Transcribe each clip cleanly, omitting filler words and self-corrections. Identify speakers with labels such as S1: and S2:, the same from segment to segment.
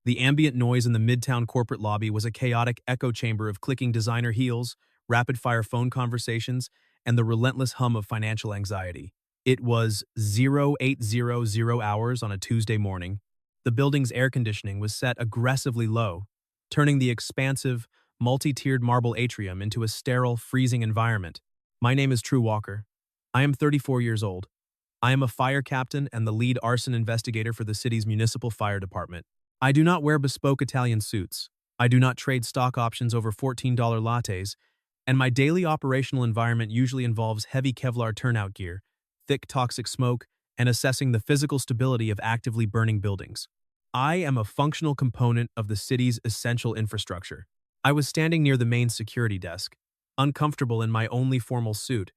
S1: The ambient noise in the Midtown corporate lobby was a chaotic echo chamber of clicking designer heels, rapid-fire phone conversations, and the relentless hum of financial anxiety. It was 0800 hours on a Tuesday morning. The building's air conditioning was set aggressively low, turning the expansive, multi-tiered marble atrium into a sterile, freezing environment. My name is True Walker. I am 34 years old. I am a fire captain and the lead arson investigator for the city's municipal fire department. I do not wear bespoke Italian suits. I do not trade stock options over $14 lattes, and my daily operational environment usually involves heavy Kevlar turnout gear, thick toxic smoke, and assessing the physical stability of actively burning buildings. I am a functional component of the city's essential infrastructure. I was standing near the main security desk, uncomfortable in my only formal suit,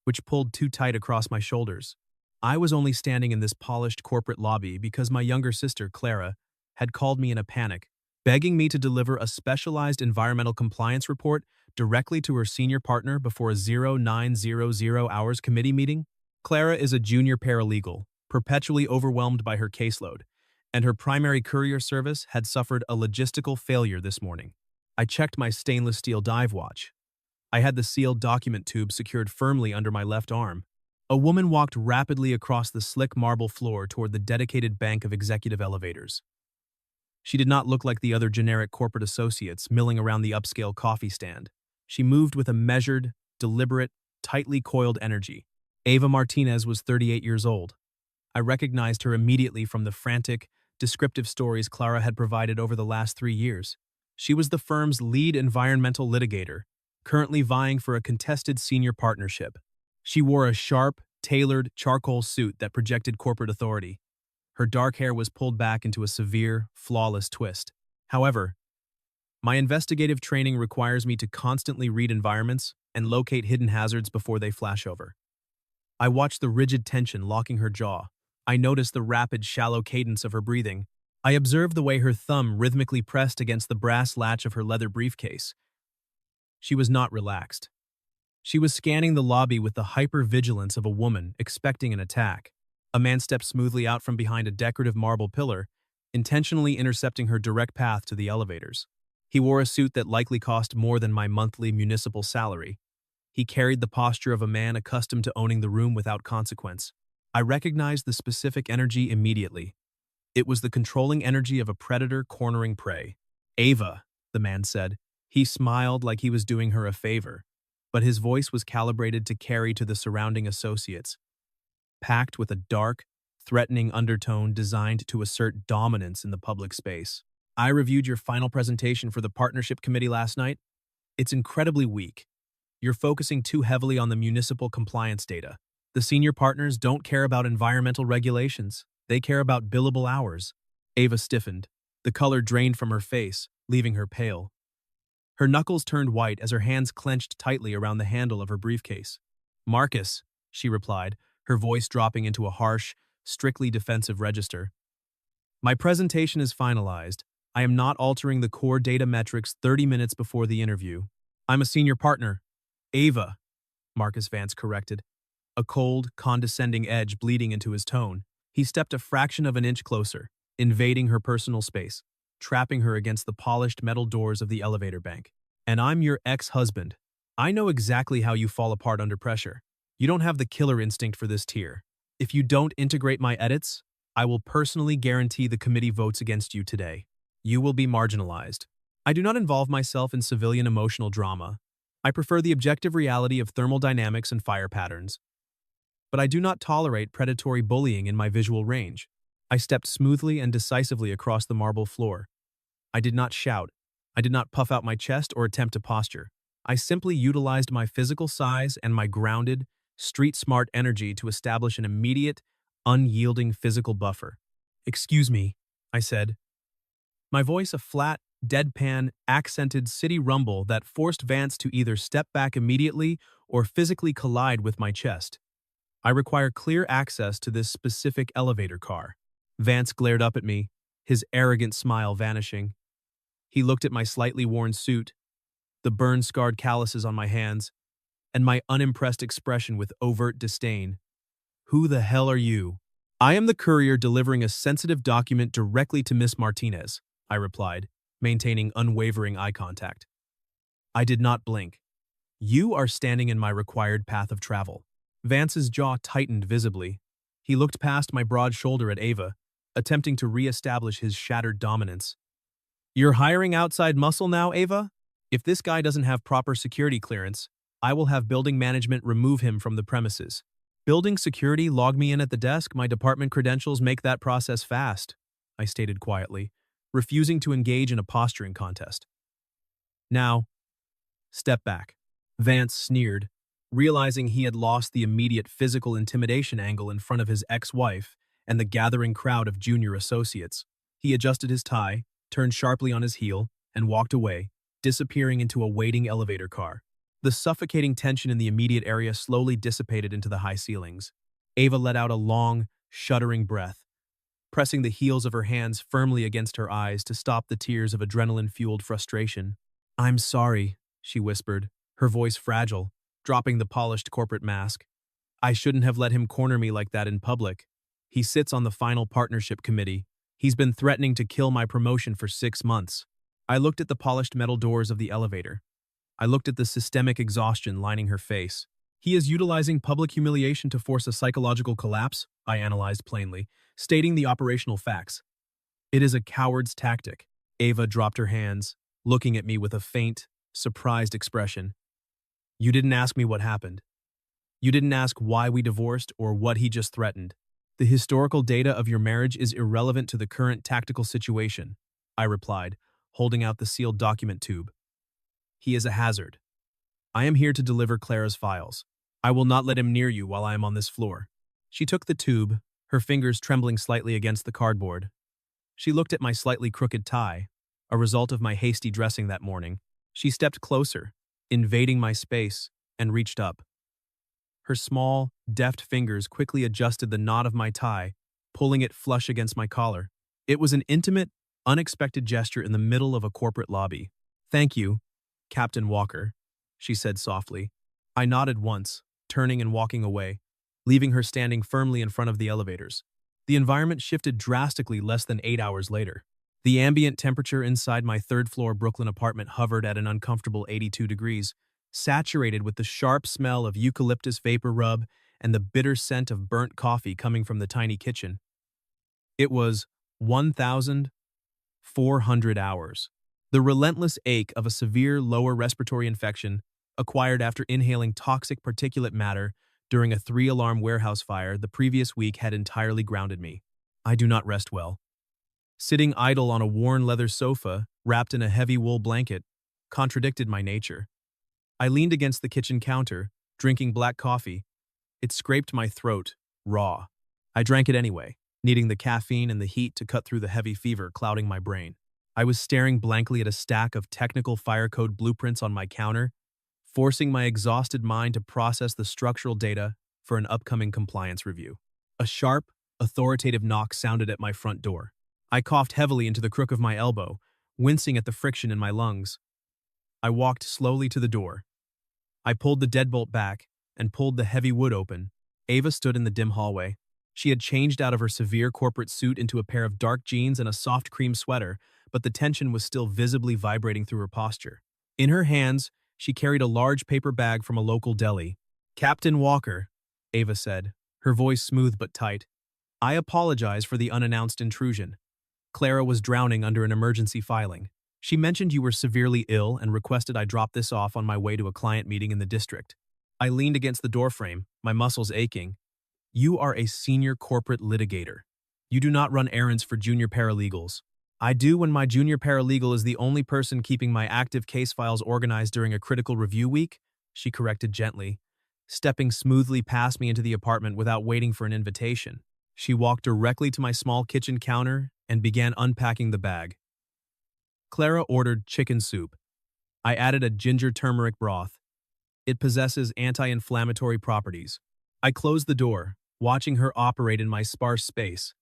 S1: which pulled too tight across my shoulders. I was only standing in this polished corporate lobby because my younger sister, Clara, had called me in a panic, begging me to deliver a specialized environmental compliance report directly to her senior partner before a 0900 hours committee meeting. Clara is a junior paralegal, perpetually overwhelmed by her caseload, and her primary courier service had suffered a logistical failure this morning. I checked my stainless steel dive watch. I had the sealed document tube secured firmly under my left arm. A woman walked rapidly across the slick marble floor toward the dedicated bank of executive elevators. She did not look like the other generic corporate associates milling around the upscale coffee stand. She moved with a measured, deliberate, tightly coiled energy. Ava Martinez was 38 years old. I recognized her immediately from the frantic, descriptive stories Clara had provided over the last 3 years. She was the firm's lead environmental litigator, currently vying for a contested senior partnership. She wore a sharp, tailored charcoal suit that projected corporate authority. Her dark hair was pulled back into a severe, flawless twist. However, my investigative training requires me to constantly read environments and locate hidden hazards before they flash over. I watched the rigid tension locking her jaw. I noticed the rapid, shallow cadence of her breathing. I observed the way her thumb rhythmically pressed against the brass latch of her leather briefcase. She was not relaxed. She was scanning the lobby with the hyper-vigilance of a woman expecting an attack. A man stepped smoothly out from behind a decorative marble pillar, intentionally intercepting her direct path to the elevators. He wore a suit that likely cost more than my monthly municipal salary. He carried the posture of a man accustomed to owning the room without consequence. I recognized the specific energy immediately. It was the controlling energy of a predator cornering prey. "Ava," the man said. He smiled like he was doing her a favor, but his voice was calibrated to carry to the surrounding associates, packed with a dark, threatening undertone designed to assert dominance in the public space. "I reviewed your final presentation for the partnership committee last night. It's incredibly weak. You're focusing too heavily on the municipal compliance data. The senior partners don't care about environmental regulations. They care about billable hours." Ava stiffened. The color drained from her face, leaving her pale. Her knuckles turned white as her hands clenched tightly around the handle of her briefcase. "Marcus," she replied, her voice dropping into a harsh, strictly defensive register. "My presentation is finalized. I am not altering the core data metrics 30 minutes before the interview. I'm a senior partner." "Ava," Marcus Vance corrected, a cold, condescending edge bleeding into his tone. He stepped a fraction of an inch closer, invading her personal space, trapping her against the polished metal doors of the elevator bank. "And I'm your ex-husband. I know exactly how you fall apart under pressure. You don't have the killer instinct for this tier. If you don't integrate my edits, I will personally guarantee the committee votes against you today. You will be marginalized. I do not involve myself in civilian emotional drama. I prefer the objective reality of thermal dynamics and fire patterns. But I do not tolerate predatory bullying in my visual range." I stepped smoothly and decisively across the marble floor. I did not shout. I did not puff out my chest or attempt to posture. I simply utilized my physical size and my grounded, street-smart energy to establish an immediate, unyielding physical buffer. "Excuse me," I said. My voice a flat, deadpan, accented city rumble that forced Vance to either step back immediately or physically collide with my chest. "I require clear access to this specific elevator car." Vance glared up at me, his arrogant smile vanishing. He looked at my slightly worn suit, the burn-scarred calluses on my hands, and my unimpressed expression with overt disdain. "Who the hell are you?" "I am the courier delivering a sensitive document directly to Miss Martinez. I replied, maintaining unwavering eye contact. I did not blink. You are standing in my required path of travel. Vance's jaw tightened visibly. He looked past my broad shoulder at Ava, attempting to re-establish his shattered dominance. You're hiring outside muscle now, Ava? If this guy doesn't have proper security clearance, I will have building management remove him from the premises. Building security log me in at the desk, my department credentials make that process fast, I stated quietly, refusing to engage in a posturing contest. Now, step back. Vance sneered, realizing he had lost the immediate physical intimidation angle in front of his ex-wife and the gathering crowd of junior associates. He adjusted his tie, turned sharply on his heel, and walked away, disappearing into a waiting elevator car. The suffocating tension in the immediate area slowly dissipated into the high ceilings. Ava let out a long, shuddering breath, pressing the heels of her hands firmly against her eyes to stop the tears of adrenaline-fueled frustration. I'm sorry, she whispered, her voice fragile, dropping the polished corporate mask. I shouldn't have let him corner me like that in public. He sits on the final partnership committee. He's been threatening to kill my promotion for 6 months. I looked at the polished metal doors of the elevator. I looked at the systemic exhaustion lining her face. He is utilizing public humiliation to force a psychological collapse, I analyzed plainly, stating the operational facts. It is a coward's tactic. Ava dropped her hands, looking at me with a faint, surprised expression. You didn't ask me what happened. You didn't ask why we divorced or what he just threatened. The historical data of your marriage is irrelevant to the current tactical situation, I replied, holding out the sealed document tube. He is a hazard. I am here to deliver Clara's files. I will not let him near you while I am on this floor. She took the tube, her fingers trembling slightly against the cardboard. She looked at my slightly crooked tie, a result of my hasty dressing that morning. She stepped closer, invading my space, and reached up. Her small, deft fingers quickly adjusted the knot of my tie, pulling it flush against my collar. It was an intimate, unexpected gesture in the middle of a corporate lobby. Thank you, Captain Walker, she said softly. I nodded once, turning and walking away, leaving her standing firmly in front of the elevators. The environment shifted drastically less than 8 hours later. The ambient temperature inside my third-floor Brooklyn apartment hovered at an uncomfortable 82 degrees, saturated with the sharp smell of eucalyptus vapor rub and the bitter scent of burnt coffee coming from the tiny kitchen. It was 1,400 hours. The relentless ache of a severe lower respiratory infection acquired after inhaling toxic particulate matter during a 3-alarm warehouse fire the previous week had entirely grounded me. I do not rest well. Sitting idle on a worn leather sofa, wrapped in a heavy wool blanket, contradicted my nature. I leaned against the kitchen counter, drinking black coffee. It scraped my throat, raw. I drank it anyway, needing the caffeine and the heat to cut through the heavy fever clouding my brain. I was staring blankly at a stack of technical fire code blueprints on my counter, forcing my exhausted mind to process the structural data for an upcoming compliance review. A sharp, authoritative knock sounded at my front door. I coughed heavily into the crook of my elbow, wincing at the friction in my lungs. I walked slowly to the door. I pulled the deadbolt back and pulled the heavy wood open. Ava stood in the dim hallway. She had changed out of her severe corporate suit into a pair of dark jeans and a soft cream sweater, but the tension was still visibly vibrating through her posture. In her hands, she carried a large paper bag from a local deli. Captain Walker, Ava said, her voice smooth but tight. I apologize for the unannounced intrusion. Clara was drowning under an emergency filing. She mentioned you were severely ill and requested I drop this off on my way to a client meeting in the district. I leaned against the doorframe, my muscles aching. You are a senior corporate litigator. You do not run errands for junior paralegals. I do when my junior paralegal is the only person keeping my active case files organized during a critical review week, she corrected gently, stepping smoothly past me into the apartment without waiting for an invitation. She walked directly to my small kitchen counter and began unpacking the bag. Clara ordered chicken soup. I added a ginger turmeric broth. It possesses anti-inflammatory properties. I closed the door, watching her operate in my sparse space.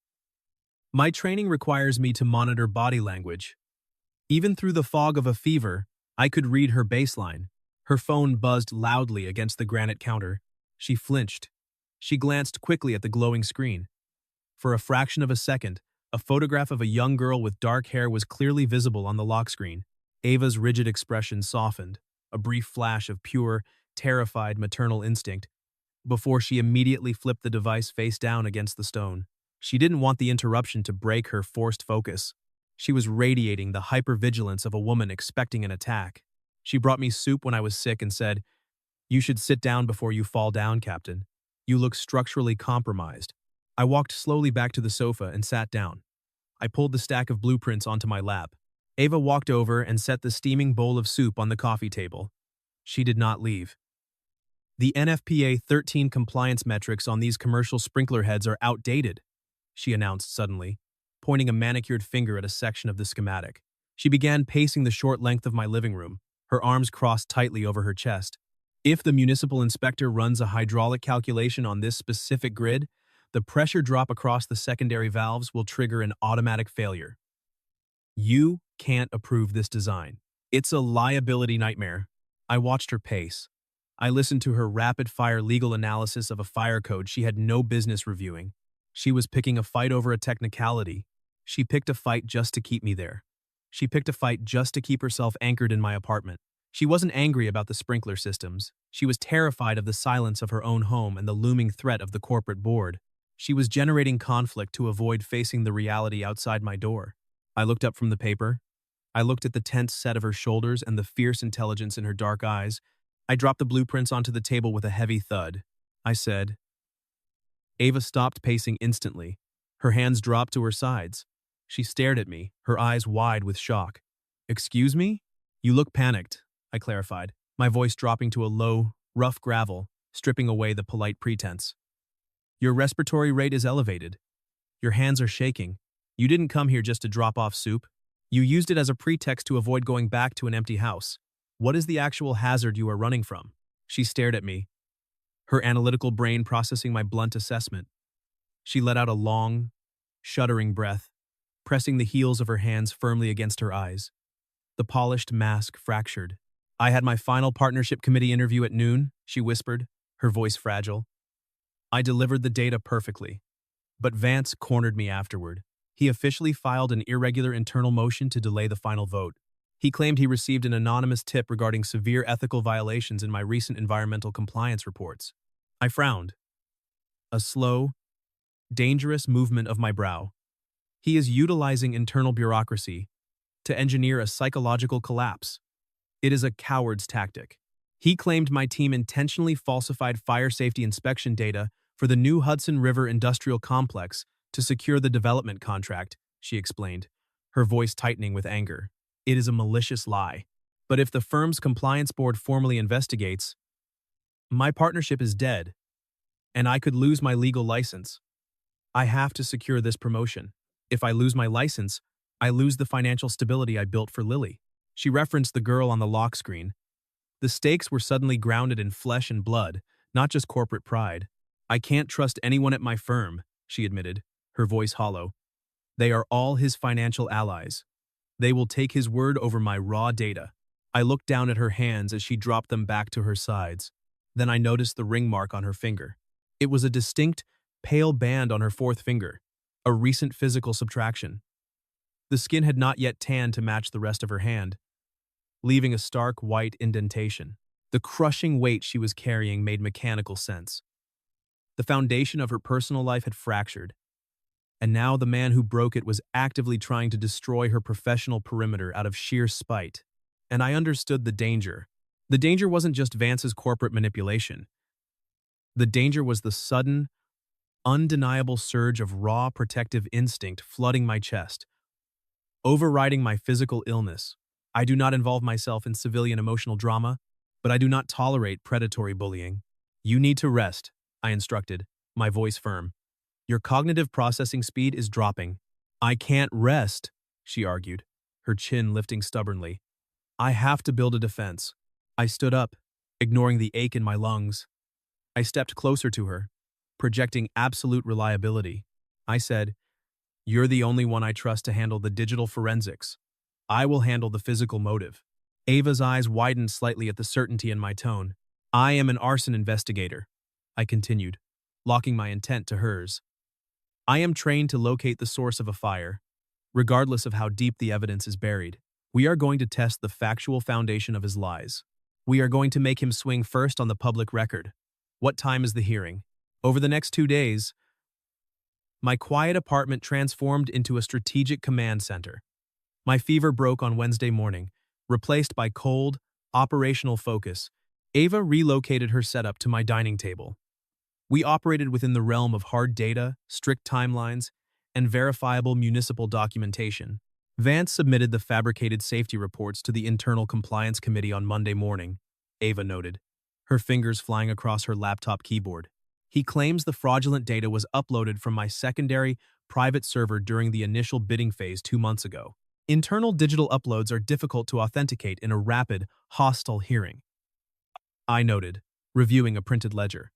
S1: My training requires me to monitor body language. Even through the fog of a fever, I could read her baseline. Her phone buzzed loudly against the granite counter. She flinched. She glanced quickly at the glowing screen. For a fraction of a second, A photograph of a young girl with dark hair was clearly visible on the lock screen. Ava's rigid expression softened, a brief flash of pure, terrified maternal instinct, before she immediately flipped the device face down against the stone. She didn't want the interruption to break her forced focus. She was radiating the hypervigilance of a woman expecting an attack. She brought me soup when I was sick and said, "You should sit down before you fall down, Captain. You look structurally compromised." I walked slowly back to the sofa and sat down. I pulled the stack of blueprints onto my lap. Ava walked over and set the steaming bowl of soup on the coffee table. She did not leave. "The NFPA 13 compliance metrics on these commercial sprinkler heads are outdated," she announced suddenly, pointing a manicured finger at a section of the schematic. She began pacing the short length of my living room, her arms crossed tightly over her chest. "If the municipal inspector runs a hydraulic calculation on this specific grid, the pressure drop across the secondary valves will trigger an automatic failure. You can't approve this design. It's a liability nightmare." I watched her pace. I listened to her rapid-fire legal analysis of a fire code she had no business reviewing. She was picking a fight over a technicality. She picked a fight just to keep me there. She picked a fight just to keep herself anchored in my apartment. She wasn't angry about the sprinkler systems. She was terrified of the silence of her own home and the looming threat of the corporate board. She was generating conflict to avoid facing the reality outside my door. I looked up from the paper. I looked at the tense set of her shoulders and the fierce intelligence in her dark eyes. I dropped the blueprints onto the table with a heavy thud. I said. Ava stopped pacing instantly. Her hands dropped to her sides. She stared at me, her eyes wide with shock. "Excuse me? You look panicked," I clarified, my voice dropping to a low, rough gravel, stripping away the polite pretense. "Your respiratory rate is elevated. Your hands are shaking. You didn't come here just to drop off soup. You used it as a pretext to avoid going back to an empty house. What is the actual hazard you are running from?" She stared at me, her analytical brain processing my blunt assessment. She let out a long, shuddering breath, pressing the heels of her hands firmly against her eyes. The polished mask fractured. "I had my final partnership committee interview at noon," she whispered, her voice fragile. "I delivered the data perfectly. But Vance cornered me afterward. He officially filed an irregular internal motion to delay the final vote. He claimed he received an anonymous tip regarding severe ethical violations in my recent environmental compliance reports." I frowned. A slow, dangerous movement of my brow. He is utilizing internal bureaucracy to engineer a psychological collapse. It is a coward's tactic. He claimed my team intentionally falsified fire safety inspection data for the new Hudson River Industrial Complex to secure the development contract, she explained, her voice tightening with anger. "It is a malicious lie. But if the firm's compliance board formally investigates, my partnership is dead, and I could lose my legal license. I have to secure this promotion. If I lose my license, I lose the financial stability I built for Lily." She referenced the girl on the lock screen. The stakes were suddenly grounded in flesh and blood, not just corporate pride. "I can't trust anyone at my firm," she admitted, her voice hollow. "They are all his financial allies. They will take his word over my raw data." I looked down at her hands as she dropped them back to her sides. Then I noticed the ring mark on her finger. It was a distinct, pale band on her fourth finger, a recent physical subtraction. The skin had not yet tanned to match the rest of her hand, leaving a stark white indentation. The crushing weight she was carrying made mechanical sense. The foundation of her personal life had fractured, and now the man who broke it was actively trying to destroy her professional perimeter out of sheer spite. And I understood the danger. The danger wasn't just Vance's corporate manipulation. The danger was the sudden, undeniable surge of raw protective instinct flooding my chest, overriding my physical illness. I do not involve myself in civilian emotional drama, but I do not tolerate predatory bullying. "You need to rest," I instructed, my voice firm. "Your cognitive processing speed is dropping." "I can't rest," she argued, her chin lifting stubbornly. "I have to build a defense." I stood up, ignoring the ache in my lungs. I stepped closer to her, projecting absolute reliability. I said, "You're the only one I trust to handle the digital forensics. I will handle the physical motive." Ava's eyes widened slightly at the certainty in my tone. "I am an arson investigator," I continued, locking my intent to hers. I am trained to locate the source of a fire, regardless of how deep the evidence is buried. We are going to test the factual foundation of his lies. We are going to make him swing first on the public record. What time is the hearing? Over the next 2 days, my quiet apartment transformed into a strategic command center. My fever broke on Wednesday morning, replaced by cold, operational focus. Ava relocated her setup to my dining table. We operated within the realm of hard data, strict timelines, and verifiable municipal documentation. Vance submitted the fabricated safety reports to the Internal Compliance Committee on Monday morning, Ava noted, her fingers flying across her laptop keyboard. He claims the fraudulent data was uploaded from my secondary, private server during the initial bidding phase 2 months ago. Internal digital uploads are difficult to authenticate in a rapid, hostile hearing, I noted, reviewing a printed ledger.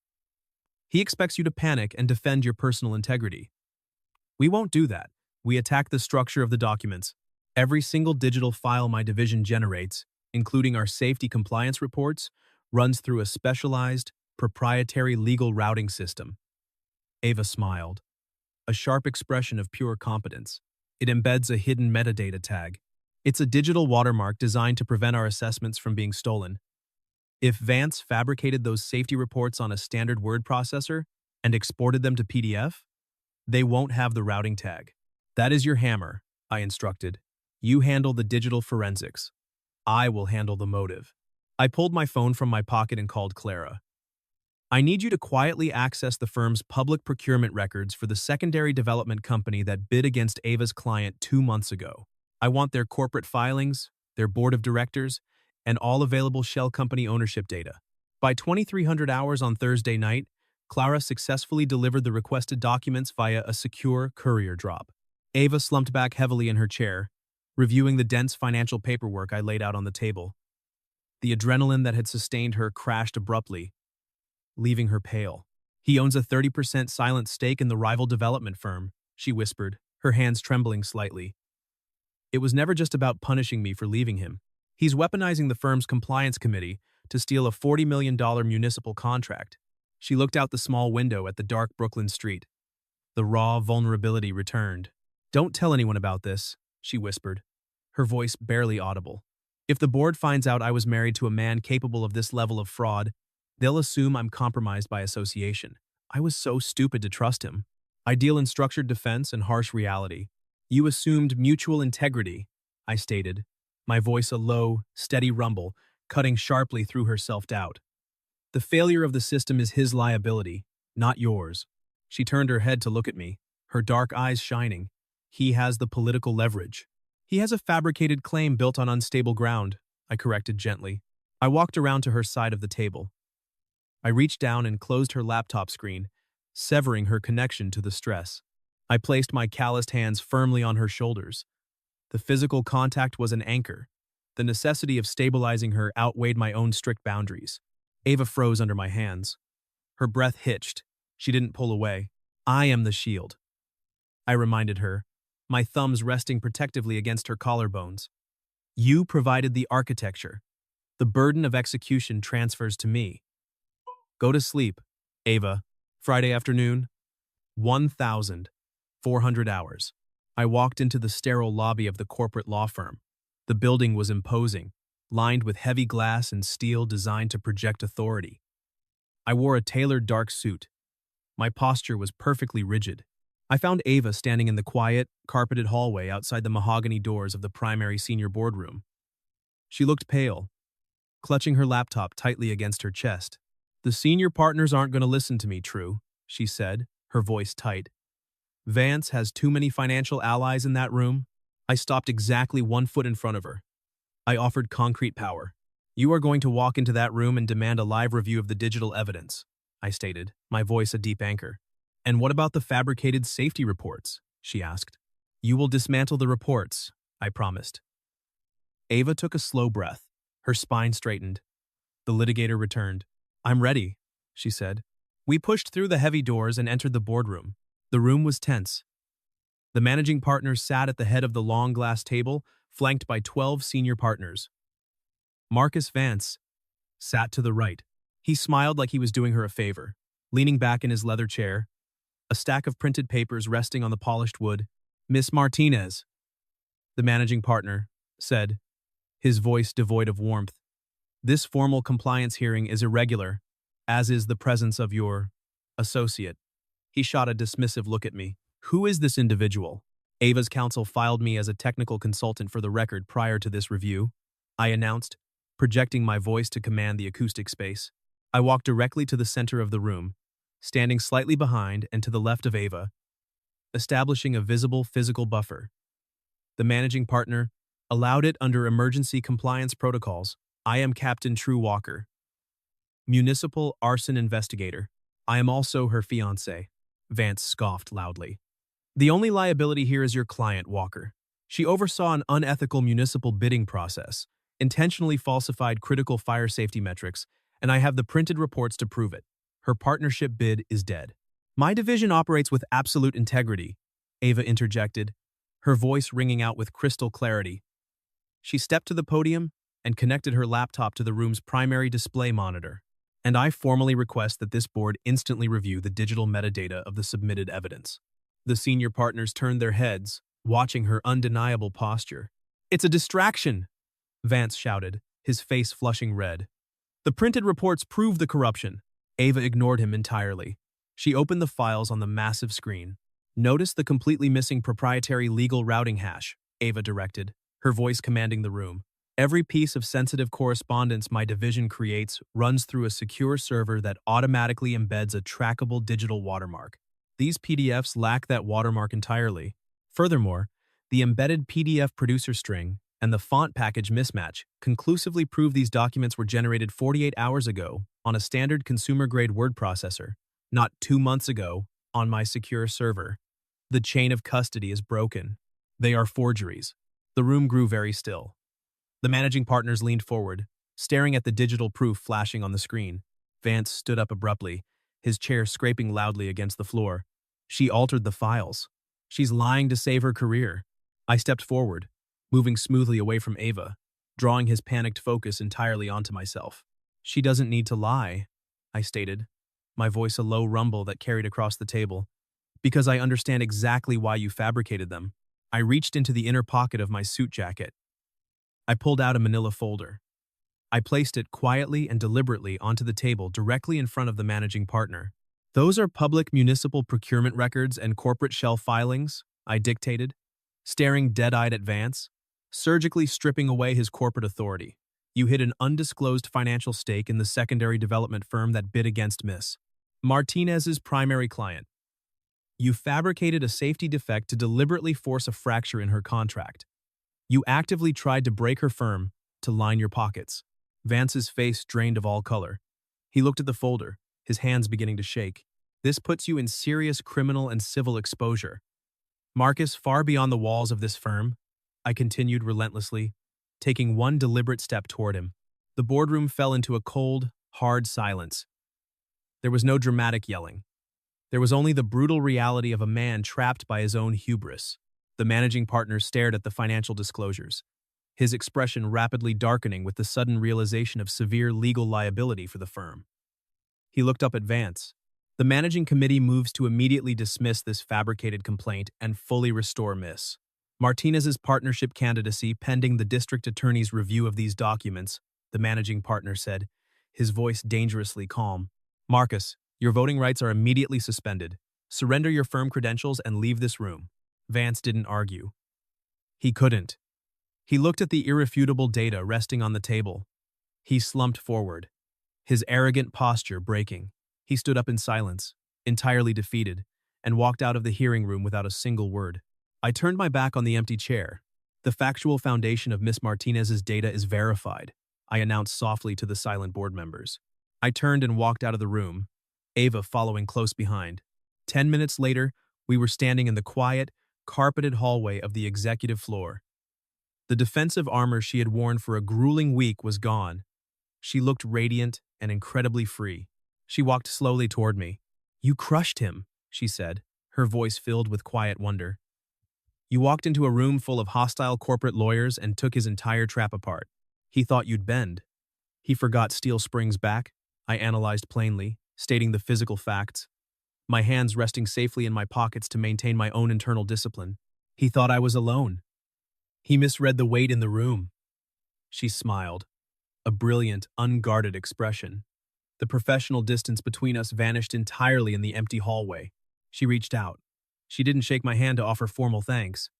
S1: He expects you to panic and defend your personal integrity. We won't do that. We attack the structure of the documents. Every single digital file my division generates, including our safety compliance reports, runs through a specialized, proprietary legal routing system. Ava smiled, a sharp expression of pure competence. It embeds a hidden metadata tag. It's a digital watermark designed to prevent our assessments from being stolen. If Vance fabricated those safety reports on a standard word processor and exported them to PDF, they won't have the routing tag. That is your hammer, I instructed. You handle the digital forensics. I will handle the motive. I pulled my phone from my pocket and called Clara. I need you to quietly access the firm's public procurement records for the secondary development company that bid against Ava's client 2 months ago. I want their corporate filings, their board of directors, and all available shell company ownership data. By 2300 hours on Thursday night, Clara successfully delivered the requested documents via a secure courier drop. Ava slumped back heavily in her chair, reviewing the dense financial paperwork I laid out on the table. The adrenaline that had sustained her crashed abruptly, leaving her pale. He owns a 30% silent stake in the rival development firm, she whispered, her hands trembling slightly. It was never just about punishing me for leaving him. He's weaponizing the firm's compliance committee to steal a $40 million municipal contract. She looked out the small window at the dark Brooklyn street. The raw vulnerability returned. Don't tell anyone about this, she whispered, her voice barely audible. If the board finds out I was married to a man capable of this level of fraud, they'll assume I'm compromised by association. I was so stupid to trust him. I deal in structured defense and harsh reality. You assumed mutual integrity, I stated, my voice a low, steady rumble, cutting sharply through her self-doubt. The failure of the system is his liability, not yours. She turned her head to look at me, her dark eyes shining. He has the political leverage. He has a fabricated claim built on unstable ground, I corrected gently. I walked around to her side of the table. I reached down and closed her laptop screen, severing her connection to the stress. I placed my calloused hands firmly on her shoulders. The physical contact was an anchor. The necessity of stabilizing her outweighed my own strict boundaries. Ava froze under my hands. Her breath hitched. She didn't pull away. I am the shield, I reminded her, my thumbs resting protectively against her collarbones. You provided the architecture. The burden of execution transfers to me. Go to sleep, Ava. Friday afternoon, 1,400 hours. I walked into the sterile lobby of the corporate law firm. The building was imposing, lined with heavy glass and steel designed to project authority. I wore a tailored dark suit. My posture was perfectly rigid. I found Ava standing in the quiet, carpeted hallway outside the mahogany doors of the primary senior boardroom. She looked pale, clutching her laptop tightly against her chest. The senior partners aren't going to listen to me, True, she said, her voice tight. Vance has too many financial allies in that room. I stopped exactly 1 foot in front of her. I offered concrete power. You are going to walk into that room and demand a live review of the digital evidence, I stated, my voice a deep anchor. And what about the fabricated safety reports? She asked. You will dismantle the reports, I promised. Ava took a slow breath. Her spine straightened. The litigator returned. I'm ready, she said. We pushed through the heavy doors and entered the boardroom. The room was tense. The managing partners sat at the head of the long glass table, flanked by 12 senior partners. Marcus Vance sat to the right. He smiled like he was doing her a favor, leaning back in his leather chair. a stack of printed papers resting on the polished wood. "Miss Martinez," the managing partner said, his voice devoid of warmth. "This formal compliance hearing is irregular, as is the presence of your associate." He shot a dismissive look at me. "Who is this individual?" Ava's counsel filed me as a technical consultant for the record prior to this review, I announced, projecting my voice to command the acoustic space. I walked directly to the center of the room, standing slightly behind and to the left of Ava, establishing a visible physical buffer. The managing partner allowed it under emergency compliance protocols. "I am Captain True Walker, municipal arson investigator. I am also her fiancé," Vance scoffed loudly. "The only liability here is your client, Walker. She oversaw an unethical municipal bidding process, intentionally falsified critical fire safety metrics, and I have the printed reports to prove it. Her partnership bid is dead." "My division operates with absolute integrity," Ava interjected, her voice ringing out with crystal clarity. She stepped to the podium and connected her laptop to the room's primary display monitor. "And I formally request that this board instantly review the digital metadata of the submitted evidence." The senior partners turned their heads, watching her undeniable posture. "It's a distraction," Vance shouted, his face flushing red. "The printed reports prove the corruption." Ava ignored him entirely. She opened the files on the massive screen. "Notice the completely missing proprietary legal routing hash," Ava directed, her voice commanding the room. "Every piece of sensitive correspondence my division creates runs through a secure server that automatically embeds a trackable digital watermark. These PDFs lack that watermark entirely. Furthermore, the embedded PDF producer string and the font package mismatch conclusively prove these documents were generated 48 hours ago on a standard consumer-grade word processor, not 2 months ago on my secure server. The chain of custody is broken. They are forgeries." The room grew very still. The managing partners leaned forward, staring at the digital proof flashing on the screen. Vance stood up abruptly, his chair scraping loudly against the floor. "She altered the files. She's lying to save her career." I stepped forward, moving smoothly away from Ava, drawing his panicked focus entirely onto myself. "She doesn't need to lie," I stated, my voice a low rumble that carried across the table. "Because I understand exactly why you fabricated them." I reached into the inner pocket of my suit jacket. I pulled out a manila folder. I placed it quietly and deliberately onto the table directly in front of the managing partner. "Those are public municipal procurement records and corporate shell filings," I dictated, staring dead-eyed at Vance, surgically stripping away his corporate authority. "You hid an undisclosed financial stake in the secondary development firm that bid against Miss Martinez's primary client. You fabricated a safety defect to deliberately force a fracture in her contract. You actively tried to break her firm to line your pockets." Vance's face drained of all color. He looked at the folder, his hands beginning to shake. "This puts you in serious criminal and civil exposure. Marcus, far beyond the walls of this firm," I continued relentlessly, taking one deliberate step toward him. The boardroom fell into a cold, hard silence. There was no dramatic yelling. There was only the brutal reality of a man trapped by his own hubris. The managing partner stared at the financial disclosures, his expression rapidly darkening with the sudden realization of severe legal liability for the firm. He looked up at Vance. "The managing committee moves to immediately dismiss this fabricated complaint and fully restore Miss Martinez's partnership candidacy pending the district attorney's review of these documents," the managing partner said, his voice dangerously calm. "Marcus, your voting rights are immediately suspended. Surrender your firm credentials and leave this room." Vance didn't argue. He couldn't. He looked at the irrefutable data resting on the table. He slumped forward, his arrogant posture breaking. He stood up in silence, entirely defeated, and walked out of the hearing room without a single word. I turned my back on the empty chair. "The factual foundation of Miss Martinez's data is verified," I announced softly to the silent board members. I turned and walked out of the room, Ava following close behind. 10 minutes later, we were standing in the quiet, carpeted hallway of the executive floor. The defensive armor she had worn for a grueling week was gone. She looked radiant and incredibly free. She walked slowly toward me. "You crushed him," she said, her voice filled with quiet wonder. "You walked into a room full of hostile corporate lawyers and took his entire trap apart. He thought you'd bend. He forgot steel springs back," I analyzed plainly, stating the physical facts. my hands resting safely in my pockets to maintain my own internal discipline. He thought I was alone. He misread the weight in the room. She smiled, a brilliant, unguarded expression. The professional distance between us vanished entirely in the empty hallway. She reached out. She didn't shake my hand to offer formal thanks.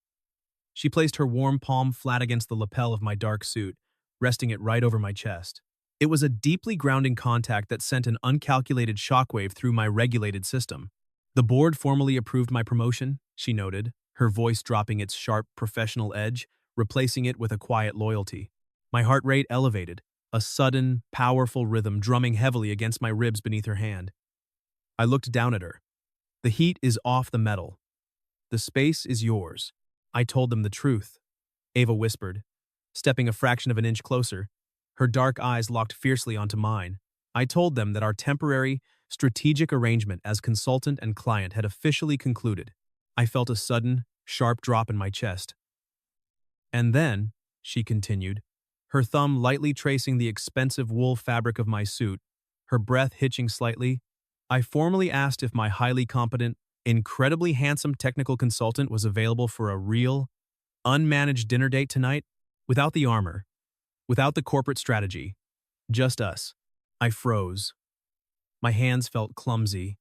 S1: She placed her warm palm flat against the lapel of my dark suit, resting it right over my chest. It was a deeply grounding contact that sent an uncalculated shockwave through my regulated system. The board formally approved my promotion, she noted, her voice dropping its sharp, professional edge, replacing it with a quiet loyalty. My heart rate elevated, a sudden, powerful rhythm drumming heavily against my ribs beneath her hand. I looked down at her. The heat is off the metal. The space is yours. I told them the truth, Ava whispered, stepping a fraction of an inch closer. Her dark eyes locked fiercely onto mine. I told them that our temporary, strategic arrangement as consultant and client had officially concluded. I felt a sudden, sharp drop in my chest. And then, she continued, her thumb lightly tracing the expensive wool fabric of my suit, her breath hitching slightly, I formally asked if my highly competent, incredibly handsome technical consultant was available for a real, unmanaged dinner date tonight, without the armor, without the corporate strategy, just us. I froze. My hands felt clumsy.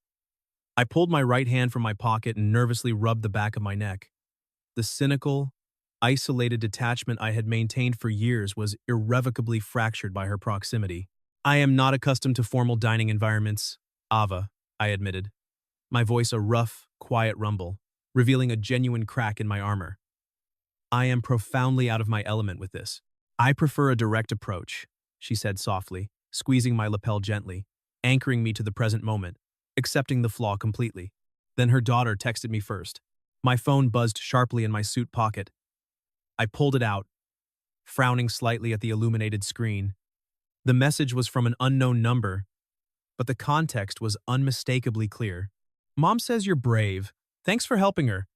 S1: I pulled my right hand from my pocket and nervously rubbed the back of my neck. The cynical, isolated detachment I had maintained for years was irrevocably fractured by her proximity. I am not accustomed to formal dining environments, Ava, I admitted, my voice a rough, quiet rumble, revealing a genuine crack in my armor. I am profoundly out of my element with this. I prefer a direct approach, she said softly, squeezing my lapel gently, anchoring me to the present moment, accepting the flaw completely. Then her daughter texted me first. My phone buzzed sharply in my suit pocket. I pulled it out, frowning slightly at the illuminated screen. The message was from an unknown number, but the context was unmistakably clear. Mom says you're brave. Thanks for helping her.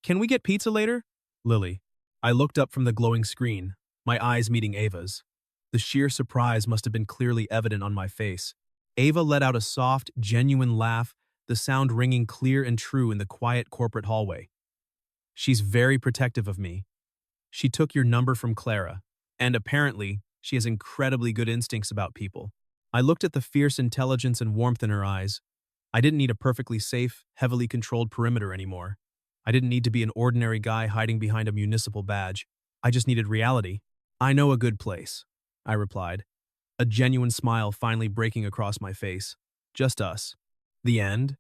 S1: Can we get pizza later? Lily. I looked up from the glowing screen, my eyes meeting Ava's. The sheer surprise must have been clearly evident on my face. Ava let out a soft, genuine laugh, the sound ringing clear and true in the quiet corporate hallway. She's very protective of me. She took your number from Clara, and apparently, she has incredibly good instincts about people. I looked at the fierce intelligence and warmth in her eyes. I didn't need a perfectly safe, heavily controlled perimeter anymore. I didn't need to be an ordinary guy hiding behind a municipal badge. I just needed reality. I know a good place, I replied, a genuine smile finally breaking across my face. Just us. The end?